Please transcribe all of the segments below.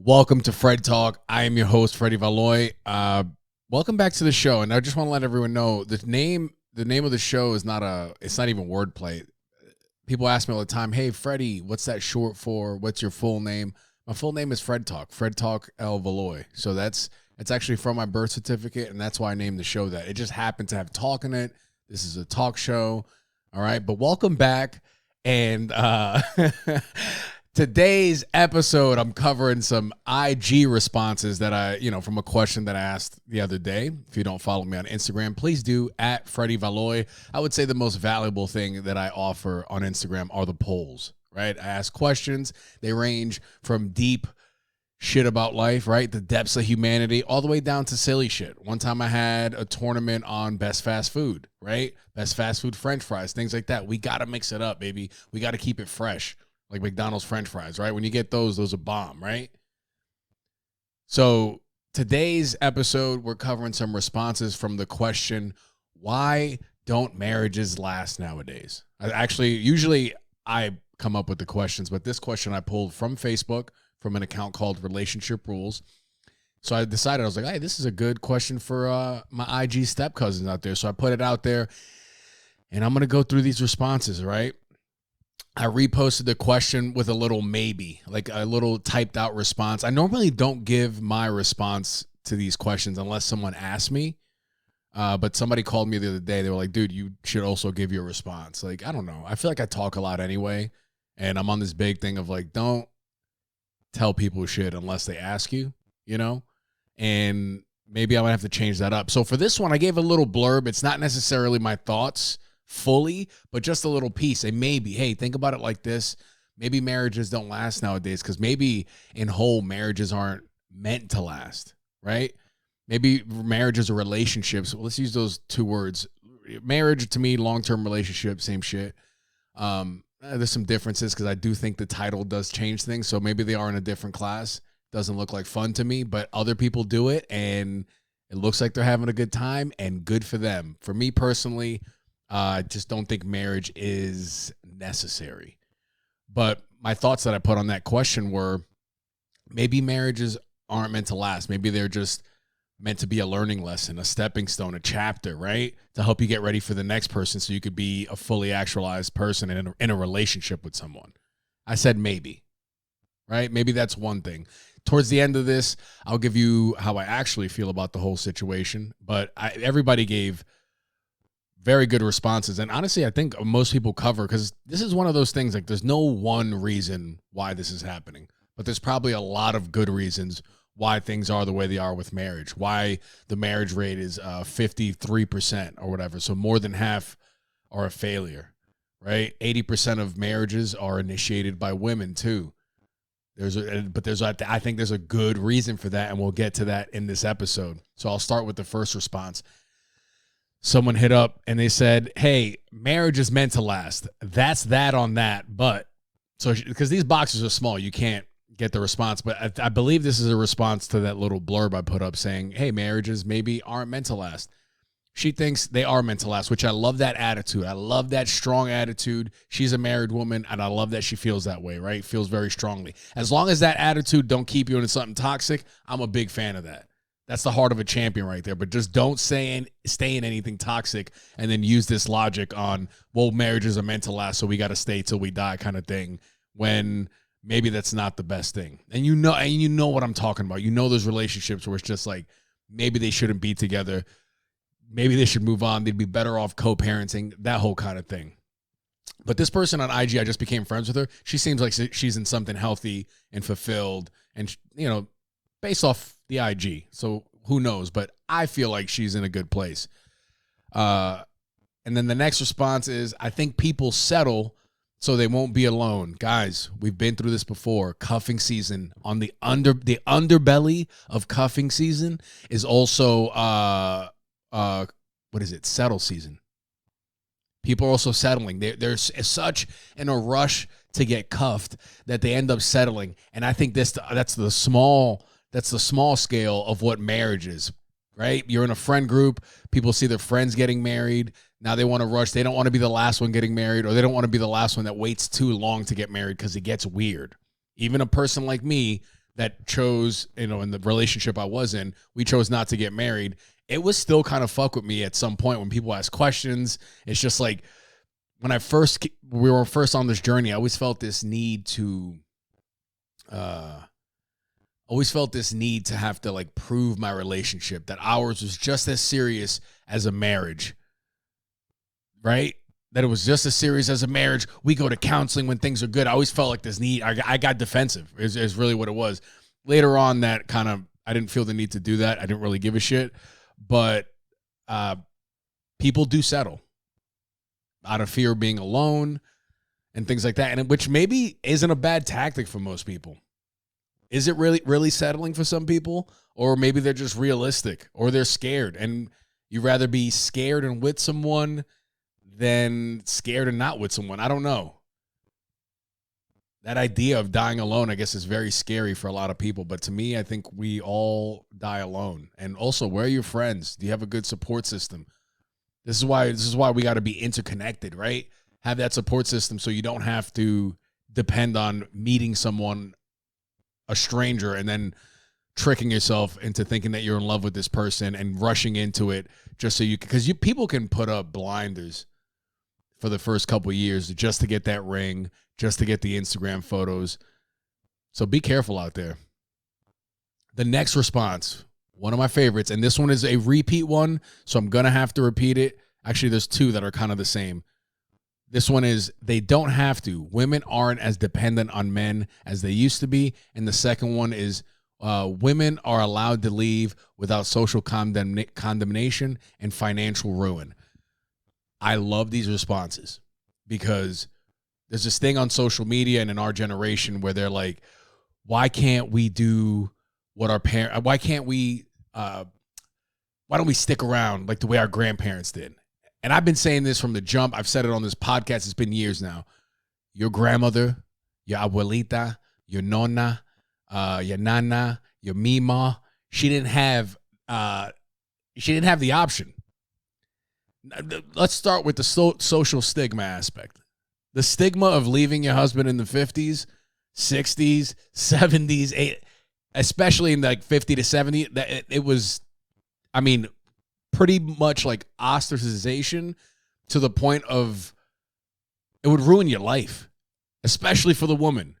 Welcome to FredTalk. I am your host, Freddie Valoy. Welcome back to the show. And I just want to let everyone know the name of the show is it's not even wordplay. People ask me all the time, hey, Freddie, what's that short for? What's your full name? My full name is FredTalk, FredTalk L. Valoy. So it's actually from my birth certificate, and that's why I named the show that. It just happened to have talk in it. This is a talk show. All right. But welcome back. And today's episode, I'm covering some IG responses that from a question that I asked the other day. If you don't follow me on Instagram, please do at Freddie Valoy. I would say the most valuable thing that I offer on Instagram are the polls, right? I ask questions. They range from deep shit about life, right? The depths of humanity, all the way down to silly shit. One time I had a tournament on best fast food, right? Best fast food French fries, things like that. We got to mix it up, baby. We got to keep it fresh. Like McDonald's French fries, right? When you get those are bomb, right? So today's episode, we're covering some responses from the question, why don't marriages last nowadays? Usually I come up with the questions, but this question I pulled from Facebook from an account called Relationship Rules. So I decided, I was like, hey, this is a good question for my IG step cousins out there. So I put it out there, and I'm going to go through these responses, right? I reposted the question with a little maybe, like a little typed out response. I normally don't give my response to these questions unless someone asks me. But somebody called me the other day. They were like, dude, you should also give your response. Like, I don't know. I feel like I talk a lot anyway. And I'm on this big thing of like, don't tell people shit unless they ask you, and maybe I might have to change that up. So for this one, I gave a little blurb. It's not necessarily my thoughts fully, but just a little piece. And maybe, hey, think about it like this. Maybe marriages don't last nowadays because maybe in whole marriages aren't meant to last, right? Maybe marriages or relationships. Well, let's use those two words. Marriage, to me, long-term relationship, same shit. There's some differences because I do think the title does change things. So maybe they are in a different class. Doesn't look like fun to me, but other people do it and it looks like they're having a good time and good for them. For me personally, I just don't think marriage is necessary. But my thoughts that I put on that question were maybe marriages aren't meant to last. Maybe they're just meant to be a learning lesson, a stepping stone, a chapter, right? To help you get ready for the next person so you could be a fully actualized person in a relationship with someone. I said maybe, right? Maybe that's one thing. Towards the end of this, I'll give you how I actually feel about the whole situation. But everybody gave very good responses. And honestly, I think most people cover, because this is one of those things, like there's no one reason why this is happening. But there's probably a lot of good reasons why things are the way they are with marriage, why the marriage rate is 53% or whatever. So more than half are a failure, right? 80% of marriages are initiated by women too. I think there's a good reason for that, and we'll get to that in this episode. So I'll start with the first response. Someone hit up and they said, hey, marriage is meant to last. That's that on that. But so because these boxes are small, you can't get the response, but I believe this is a response to that little blurb I put up saying, hey, marriages maybe aren't meant to last. She thinks they are meant to last, which I love that attitude. I love that strong attitude. She's a married woman, and I love that she feels that way, right? Feels very strongly. As long as that attitude don't keep you into something toxic, I'm a big fan of that. That's the heart of a champion right there. But just don't stay in anything toxic and then use this logic on, well, marriages are meant to last, so we got to stay till we die kind of thing, when maybe that's not the best thing. And you know what I'm talking about. You know those relationships where it's just like, maybe they shouldn't be together. Maybe they should move on. They'd be better off co-parenting, that whole kind of thing. But this person on IG, I just became friends with her. She seems like she's in something healthy and fulfilled and, based off the IG. So who knows? But I feel like she's in a good place. And then the next response is, I think people settle so they won't be alone. Guys, we've been through this before. Cuffing season, on the underbelly of cuffing season is also settle season. People are also settling. They're such in a rush to get cuffed that they end up settling. And I think that's the small scale of what marriage is, right? You're in a friend group. People see their friends getting married. Now they want to rush. They don't want to be the last one getting married, or they don't want to be the last one that waits too long to get married because it gets weird. Even a person like me that chose, in the relationship I was in, we chose not to get married. It was still kind of fuck with me at some point when people ask questions. It's just like when we were first on this journey, I always felt this need to have to like prove my relationship, that ours was just as serious as a marriage, right? That it was just as serious as a marriage. We go to counseling when things are good. I always felt like this need. I got defensive is really what it was. Later on, that kind of, I didn't feel the need to do that. I didn't really give a shit. But people do settle out of fear of being alone and things like that, and which maybe isn't a bad tactic for most people. Is it really settling for some people? Or maybe they're just realistic, or they're scared, and you'd rather be scared and with someone than scared and not with someone. I don't know. That idea of dying alone, I guess, is very scary for a lot of people. But to me, I think we all die alone. And also, where are your friends? Do you have a good support system? This is why we got to be interconnected, right? Have that support system so you don't have to depend on meeting someone, a stranger, and then tricking yourself into thinking that you're in love with this person and rushing into it just so because people can put up blinders for the first couple of years just to get that ring, just to get the Instagram photos. So be careful out there. The next response, one of my favorites, and this one is a repeat one, so I'm going to have to repeat it. Actually, there's two that are kind of the same. This one is, they don't have to. Women aren't as dependent on men as they used to be. And the second one is, women are allowed to leave without social condemnation and financial ruin. I love these responses because there's this thing on social media and in our generation where they're like, why can't we do what our parents, why don't we stick around like the way our grandparents did? And I've been saying this from the jump. I've said it on this podcast. It's been years now. Your grandmother, your abuelita, your nonna, your nana, your mima, she didn't have the option. Let's start with the social stigma aspect. The stigma of leaving your husband in the 50s, 60s, 70s, especially in like 50 to 70, that it was, I mean, pretty much like ostracization to the point of it would ruin your life, especially for the woman.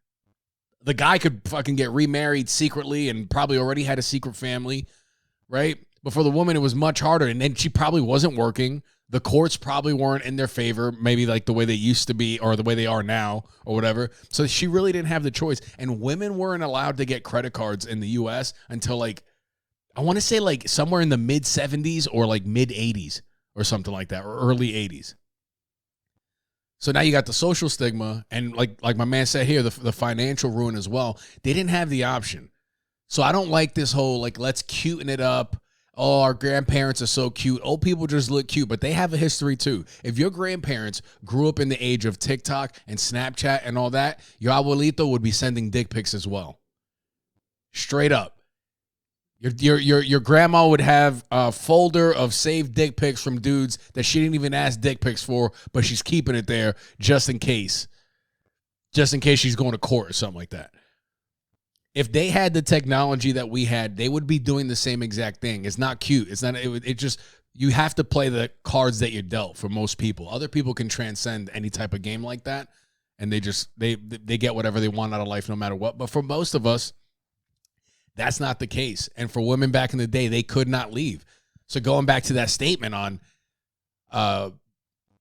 The guy could fucking get remarried secretly and probably already had a secret family, right? But for the woman, it was much harder. And then she probably wasn't working. The courts probably weren't in their favor, maybe like the way they used to be or the way they are now or whatever. So she really didn't have the choice. And women weren't allowed to get credit cards in the U.S. until like, I want to say like somewhere in the mid 70s or like mid 80s or something like that, or early 80s. So now you got the social stigma and like my man said here, the financial ruin as well. They didn't have the option. So I don't like this whole like, let's cuten it up. Oh, our grandparents are so cute. Old people just look cute, but they have a history too. If your grandparents grew up in the age of TikTok and Snapchat and all that, your abuelito would be sending dick pics as well. Straight up. Your grandma would have a folder of saved dick pics from dudes that she didn't even ask dick pics for, but she's keeping it there just in case she's going to court or something like that. If they had the technology that we had, they would be doing the same exact thing. It's not cute. It's not. It just, you have to play the cards that you're dealt. For most people, other people can transcend any type of game like that, and they get whatever they want out of life, no matter what. But for most of us, that's not the case. And for women back in the day, they could not leave. So going back to that statement on,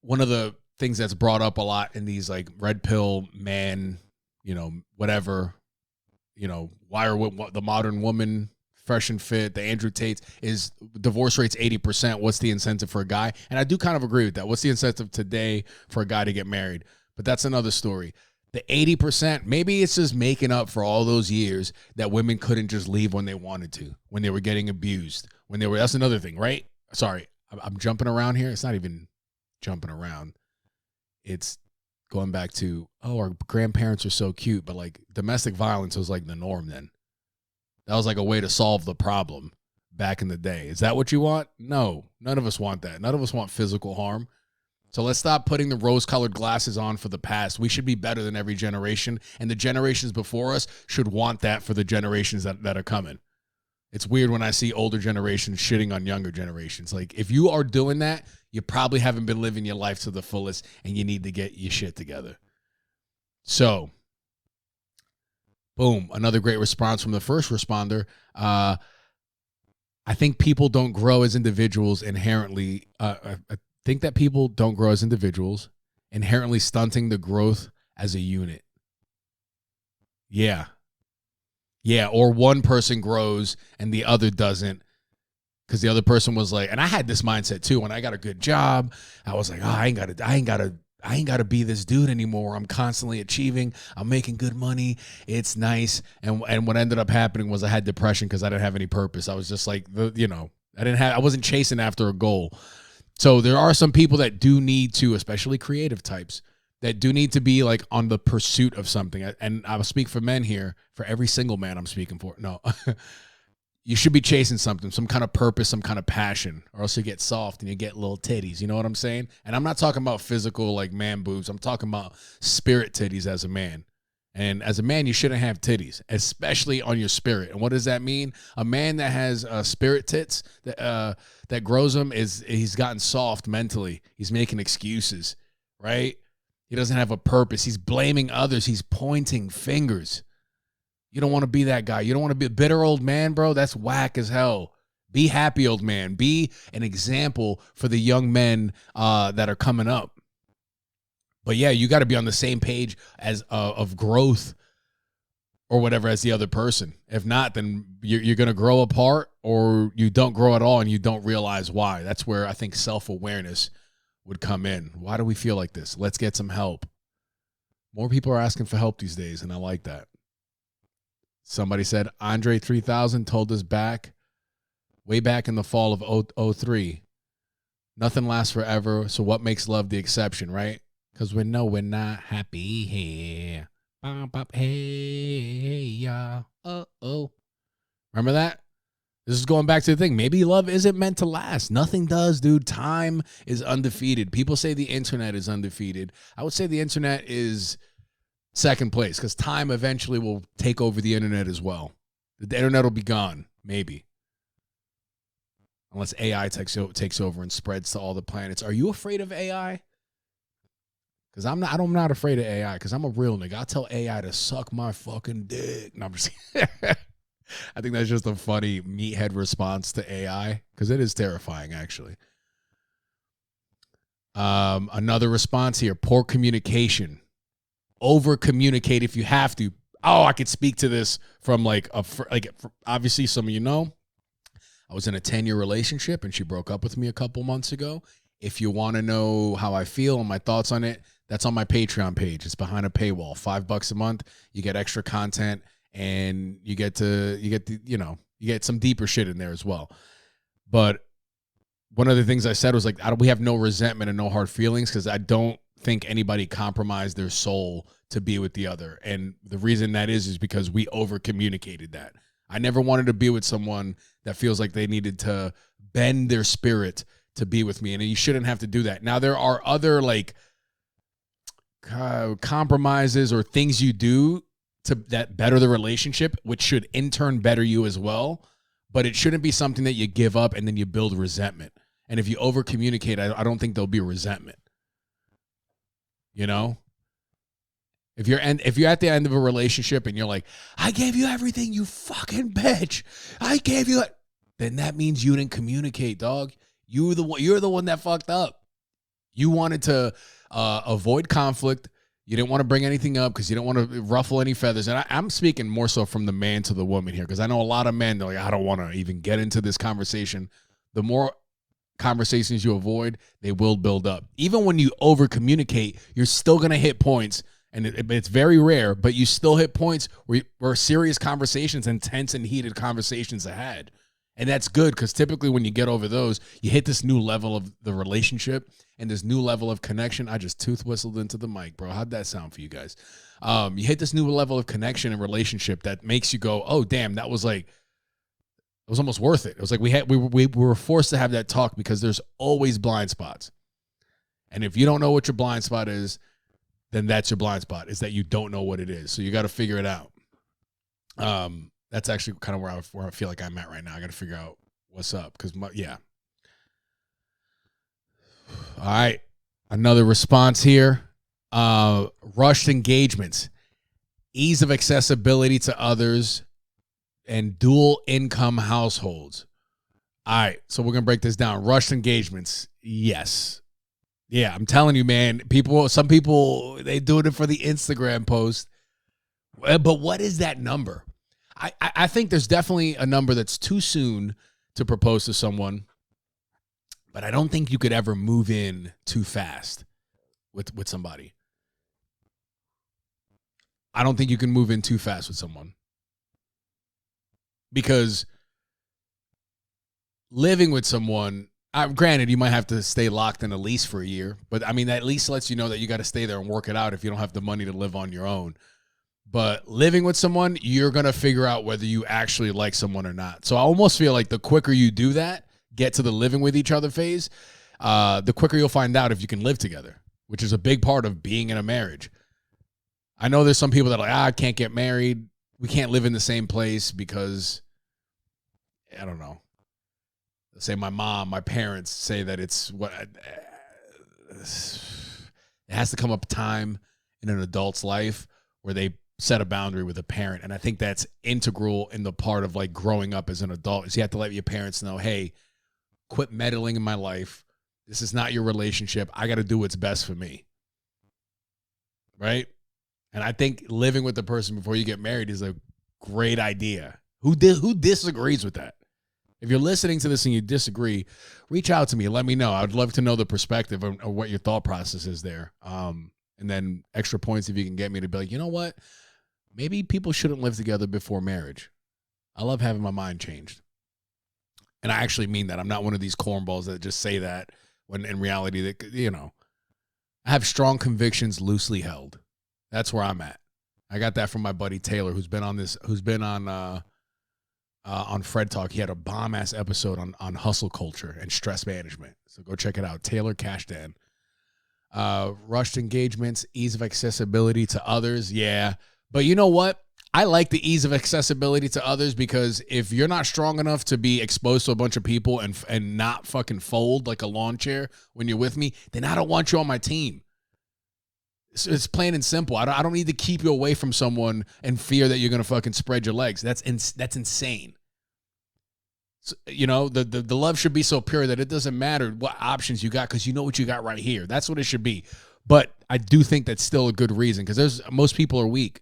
one of the things that's brought up a lot in these like red pill man, whatever. Why are the modern woman fresh and fit, the Andrew Tates, is divorce rate's 80%. What's the incentive for a guy? And I do kind of agree with that. What's the incentive today for a guy to get married? But that's another story. The 80%, maybe it's just making up for all those years that women couldn't just leave when they wanted to, when they were getting abused, that's another thing, right? Sorry, I'm jumping around here. It's not even jumping around. It's going back to, our grandparents are so cute, but like domestic violence was like the norm then. That was like a way to solve the problem back in the day. Is that what you want? No, none of us want that. None of us want physical harm. So let's stop putting the rose-colored glasses on for the past. We should be better than every generation, and the generations before us should want that for the generations that are coming. It's weird when I see older generations shitting on younger generations. Like, if you are doing that, you probably haven't been living your life to the fullest, and you need to get your shit together. So, boom, another great response from the first responder. I think people don't grow as individuals inherently. I think that people don't grow as individuals, inherently stunting the growth as a unit. Yeah. Yeah, or one person grows and the other doesn't, because the other person was like, and I had this mindset too. When I got a good job, I was like, oh, I ain't gotta be this dude anymore. I'm constantly achieving. I'm making good money. It's nice. And what ended up happening was I had depression because I didn't have any purpose. I was just like, I wasn't chasing after a goal. So there are some people that do need to, especially creative types, that do need to be like on the pursuit of something. And I'll speak for men here, for every single man I'm speaking for. No, you should be chasing something, some kind of purpose, some kind of passion, or else you get soft and you get little titties. You know what I'm saying? And I'm not talking about physical, like man boobs. I'm talking about spirit titties as a man. And as a man, you shouldn't have titties, especially on your spirit. And what does that mean? A man that has spirit tits that grows them he's gotten soft mentally. He's making excuses, right? He doesn't have a purpose. He's blaming others. He's pointing fingers. You don't want to be that guy. You don't want to be a bitter old man, bro. That's whack as hell. Be happy, old man. Be an example for the young men that are coming up. But yeah, you got to be on the same page as of growth or whatever as the other person. If not, then you're going to grow apart, or you don't grow at all and you don't realize why. That's where I think self-awareness would come in. Why do we feel like this? Let's get some help. More people are asking for help these days, and I like that. Somebody said Andre 3000 told us way back in the fall of 03, nothing lasts forever, so what makes love the exception, right? Because we know we're not happy here. Hey, yeah. Uh-oh. Remember that? This is going back to the thing. Maybe love isn't meant to last. Nothing does, dude. Time is undefeated. People say the internet is undefeated. I would say the internet is second place, because time eventually will take over the internet as well. The internet will be gone, maybe. Unless AI takes over and spreads to all the planets. Are you afraid of AI? Because I'm not afraid of AI, because I'm a real nigga. I'll tell AI to suck my fucking dick. No, I'm just I think that's just a funny meathead response to AI, because it is terrifying, actually. Another response here: poor communication. Over communicate if you have to. Oh, I could speak to this from obviously some of you know, I was in a 10-year relationship and she broke up with me a couple months ago. If you want to know how I feel and my thoughts on it, that's on my Patreon page. It's behind a paywall. $5 a month. You get extra content, and you get some deeper shit in there as well. But one of the things I said was like, we have no resentment and no hard feelings, because I don't think anybody compromised their soul to be with the other. And the reason that is because we over communicated that. I never wanted to be with someone that feels like they needed to bend their spirit to be with me. And you shouldn't have to do that. Now, there are other compromises or things you do that better the relationship, which should in turn better you as well. But it shouldn't be something that you give up and then you build resentment. And if you over communicate, I don't think there'll be resentment. You know? If you're at the end of a relationship and you're like, I gave you everything, you fucking bitch. I gave you it. Then that means you didn't communicate, dog. You're the one that fucked up. You wanted to avoid conflict. You didn't want to bring anything up because you don't want to ruffle any feathers. And I'm speaking more so from the man to the woman here, because I know a lot of men, they're like, I don't want to even get into this conversation. The more conversations you avoid, they will build up. Even when you over communicate, you're still going to hit points. And it's very rare, but you still hit points where serious conversations, intense and heated conversations are had. And that's good, because typically when you get over those, you hit this new level of the relationship and this new level of connection. I just tooth whistled into the mic, bro. How'd that sound for you guys? You hit this new level of connection and relationship that makes you go, oh, damn, that was like, it was almost worth it. It was like we were forced to have that talk, because there's always blind spots. And if you don't know what your blind spot is, then that's your blind spot, is that you don't know what it is. So you got to figure it out. That's actually kind of where I feel like I'm at right now. I got to figure out what's up. Yeah. All right. Another response here. Rushed engagements, ease of accessibility to others, and dual income households. All right. So we're going to break this down. Rushed engagements. Yes. Yeah, I'm telling you, man, some people, they doing it for the Instagram post. But what is that number? I think there's definitely a number that's too soon to propose to someone, but I don't think you could ever move in too fast with somebody. I don't think you can move in too fast with someone, because living with someone, granted, you might have to stay locked in a lease for a year, but I mean, that lease lets you know that you got to stay there and work it out if you don't have the money to live on your own. But living with someone, you're going to figure out whether you actually like someone or not. So I almost feel like the quicker you do that, get to the living with each other phase, the quicker you'll find out if you can live together, which is a big part of being in a marriage. I know there's some people that are like, I can't get married. We can't live in the same place because, I don't know. Say my mom, my parents say that it has to come up time in an adult's life where they set a boundary with a parent. And I think that's integral in the part of like growing up as an adult, is you have to let your parents know, hey, quit meddling in my life. This is not your relationship. I got to do what's best for me. Right? And I think living with the person before you get married is a great idea. Who disagrees with that? If you're listening to this and you disagree, reach out to me. Let me know. I'd love to know the perspective of what your thought process is there. And then extra points if you can get me to be like, you know what? Maybe people shouldn't live together before marriage. I love having my mind changed. And I actually mean that. I'm not one of these cornballs that just say that when in reality, that, you know, I have strong convictions loosely held. That's where I'm at. I got that from my buddy Taylor, who's been on FredTalk. He had a bomb-ass episode on hustle culture and stress management. So go check it out. Taylor Cashdan. Rushed engagements, ease of accessibility to others. Yeah. But you know what? I like the ease of accessibility to others, because if you're not strong enough to be exposed to a bunch of people and not fucking fold like a lawn chair when you're with me, then I don't want you on my team. It's plain and simple. I don't need to keep you away from someone and fear that you're going to fucking spread your legs. That's insane. So, you know, the love should be so pure that it doesn't matter what options you got, because you know what you got right here. That's what it should be. But I do think that's still a good reason, because most people are weak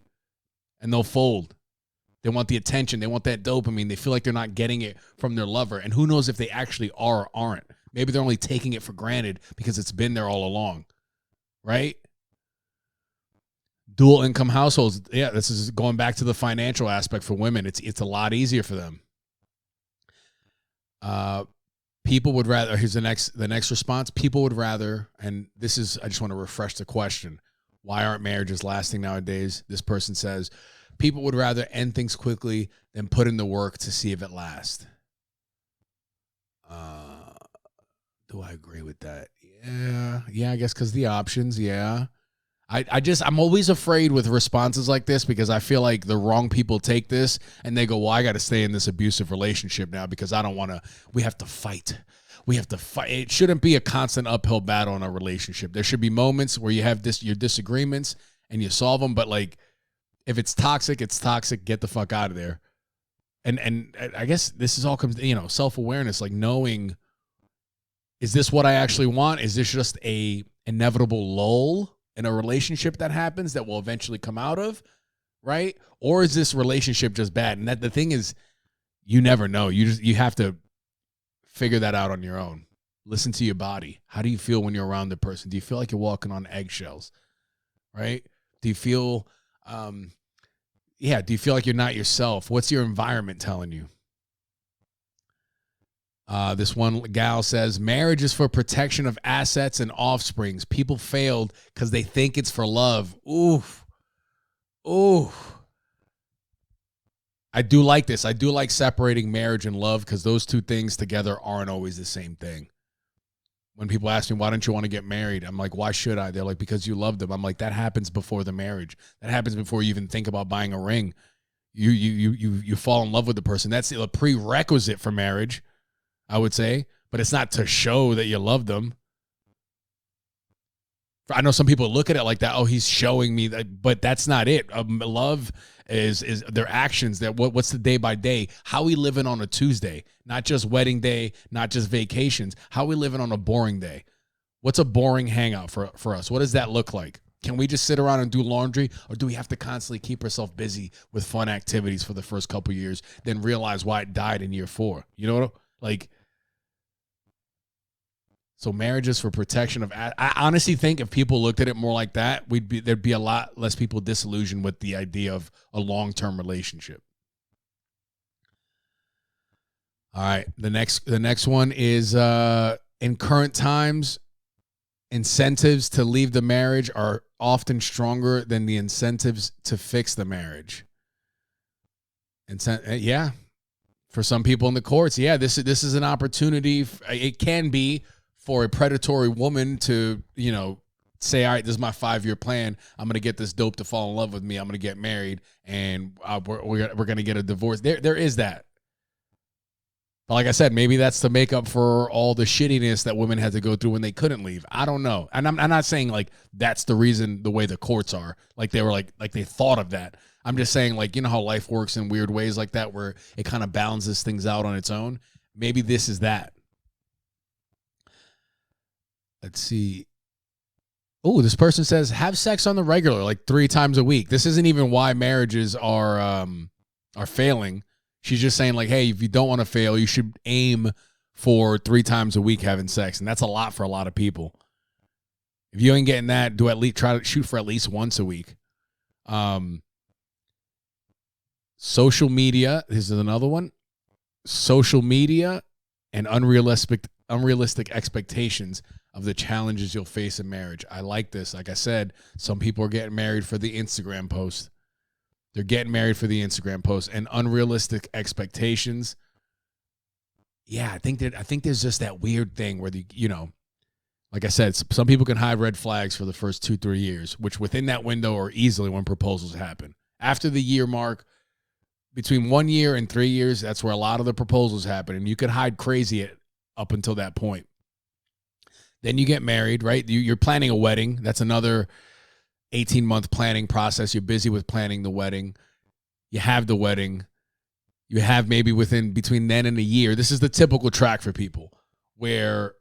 and they'll fold. They want the attention. They want that dopamine. They feel like they're not getting it from their lover. And who knows if they actually are or aren't. Maybe they're only taking it for granted because it's been there all along. Right? Dual income households. Yeah, this is going back to the financial aspect for women. It's a lot easier for them. People would rather, here's the next response. People would rather, and this is, I just want to refresh the question. Why aren't marriages lasting nowadays? This person says, people would rather end things quickly than put in the work to see if it lasts. Do I agree with that? Yeah, I guess because the options, yeah. I'm always afraid with responses like this, because I feel like the wrong people take this and they go, well, I got to stay in this abusive relationship now because I don't want to, we have to fight. It shouldn't be a constant uphill battle in a relationship. There should be moments where you have your disagreements and you solve them. But like, if it's toxic, it's toxic. Get the fuck out of there. And I guess this is all comes, self-awareness, like knowing, is this what I actually want? Is this just a inevitable lull in a relationship that happens that will eventually come out of, right? Or is this relationship just bad? And that the thing is, you never know. You have to figure that out on your own. Listen to your body. How do you feel when you're around the person? Do you feel like you're walking on eggshells, right? Do you feel, do you feel like you're not yourself? What's your environment telling you? This one gal says, marriage is for protection of assets and offsprings. People failed because they think it's for love. Oof. I do like this. I do like separating marriage and love, because those two things together aren't always the same thing. When people ask me, why don't you want to get married? I'm like, why should I? They're like, because you love them. I'm like, that happens before the marriage. That happens before you even think about buying a ring. You fall in love with the person. That's a prerequisite for marriage, I would say, but it's not to show that you love them. I know some people look at it like that. Oh, he's showing me that, but that's not it. Love is their actions. That what's the day by day? How we living on a Tuesday? Not just wedding day, not just vacations. How we living on a boring day? What's a boring hangout for us? What does that look like? Can we just sit around and do laundry, or do we have to constantly keep ourselves busy with fun activities for the first couple of years, then realize why it died in year 4? You know what like? So marriage is for protection of. I honestly think if people looked at it more like that, there'd be a lot less people disillusioned with the idea of a long-term relationship. All right, the next one is in current times, incentives to leave the marriage are often stronger than the incentives to fix the marriage. Yeah, for some people in the courts, yeah, this is an opportunity. It can be for a predatory woman to, say, all right, this is my 5-year plan. I'm going to get this dope to fall in love with me. I'm going to get married, and we're going to get a divorce. There is that. But like I said, maybe that's to make up for all the shittiness that women had to go through when they couldn't leave. I don't know. And I'm not saying like that's the reason the way the courts are. Like they were like they thought of that. I'm just saying, like, you know how life works in weird ways like that, where it kind of balances things out on its own. Maybe this is that. Let's see. Oh, this person says have sex on the regular, like 3 times a week. This isn't even why marriages are failing. She's just saying, like, hey, if you don't want to fail, you should aim for 3 times a week having sex, and that's a lot for a lot of people. If you ain't getting that, do at least try to shoot for at least once a week. Social media. This is another one. Social media and unrealistic expectations of the challenges you'll face in marriage. I like this. Like I said, some people are getting married for the Instagram post. They're getting married for the Instagram post, and unrealistic expectations. Yeah, I think there's just that weird thing where like I said, some people can hide red flags for the first 2-3 years, which within that window are easily when proposals happen. After the year mark, between 1 year and 3 years, that's where a lot of the proposals happen, and you could hide crazy up until that point. Then you get married, right? You're planning a wedding. That's another 18-month planning process. You're busy with planning the wedding. You have the wedding. You have maybe between then and a year. This is the typical track for people where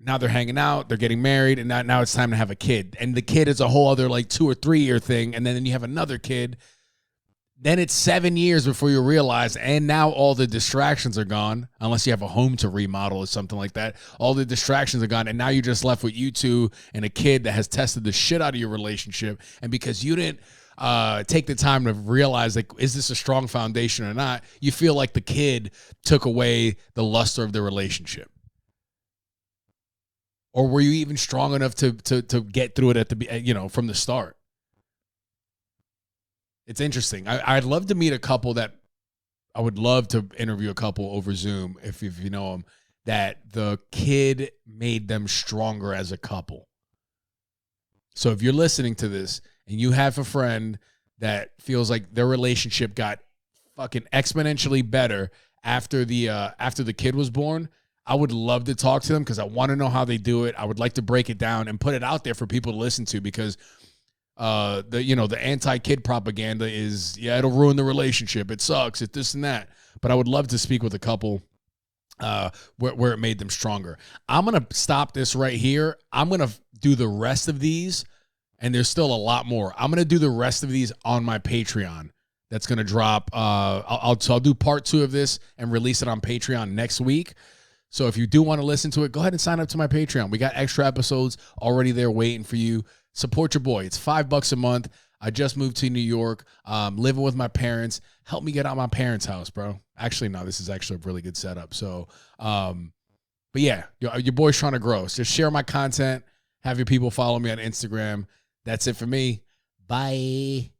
now they're hanging out, they're getting married, and now it's time to have a kid. And the kid is a whole other like 2 or 3 year thing. And then you have another kid. Then it's 7 years before you realize, and now all the distractions are gone, unless you have a home to remodel or something like that. All the distractions are gone, and now you're just left with you two and a kid that has tested the shit out of your relationship. And because you didn't take the time to realize, like, is this a strong foundation or not, you feel like the kid took away the luster of the relationship. Or were you even strong enough to get through it from the start? It's interesting. I'd love to meet a couple I would love to interview a couple over Zoom, if you know them, that the kid made them stronger as a couple. So if you're listening to this and you have a friend that feels like their relationship got fucking exponentially better after the kid was born, I would love to talk to them because I want to know how they do it. I would like to break it down and put it out there for people to listen to, because the anti-kid propaganda is, it'll ruin the relationship. It sucks. It's this and that. But I would love to speak with a couple where it made them stronger. I'm going to stop this right here. I'm going to do the rest of these, and there's still a lot more. I'm going to do the rest of these on my Patreon. That's going to drop. I'll do part 2 of this and release it on Patreon next week. So if you do want to listen to it, go ahead and sign up to my Patreon. We got extra episodes already there waiting for you. Support your boy. It's $5 a month. I just moved to New York, living with my parents. Help me get out of my parents' house, bro. Actually, no, this is actually a really good setup. So, but yeah, your boy's trying to grow. So just share my content. Have your people follow me on Instagram. That's it for me. Bye.